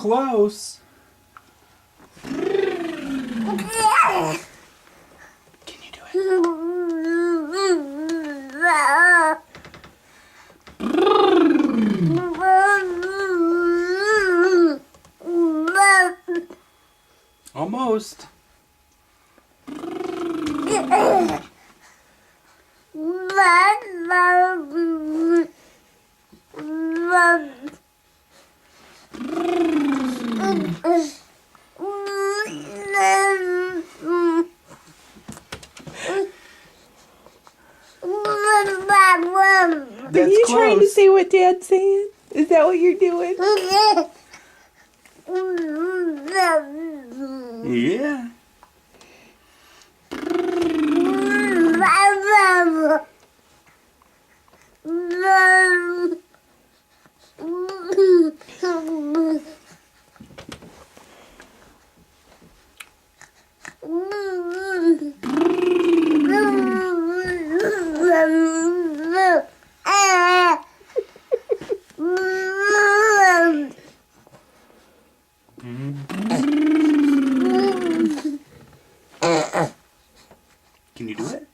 close. Can you do it? Almost. Are you trying to say what Dad's saying? Is that what you're doing? Yeah. Can you do it?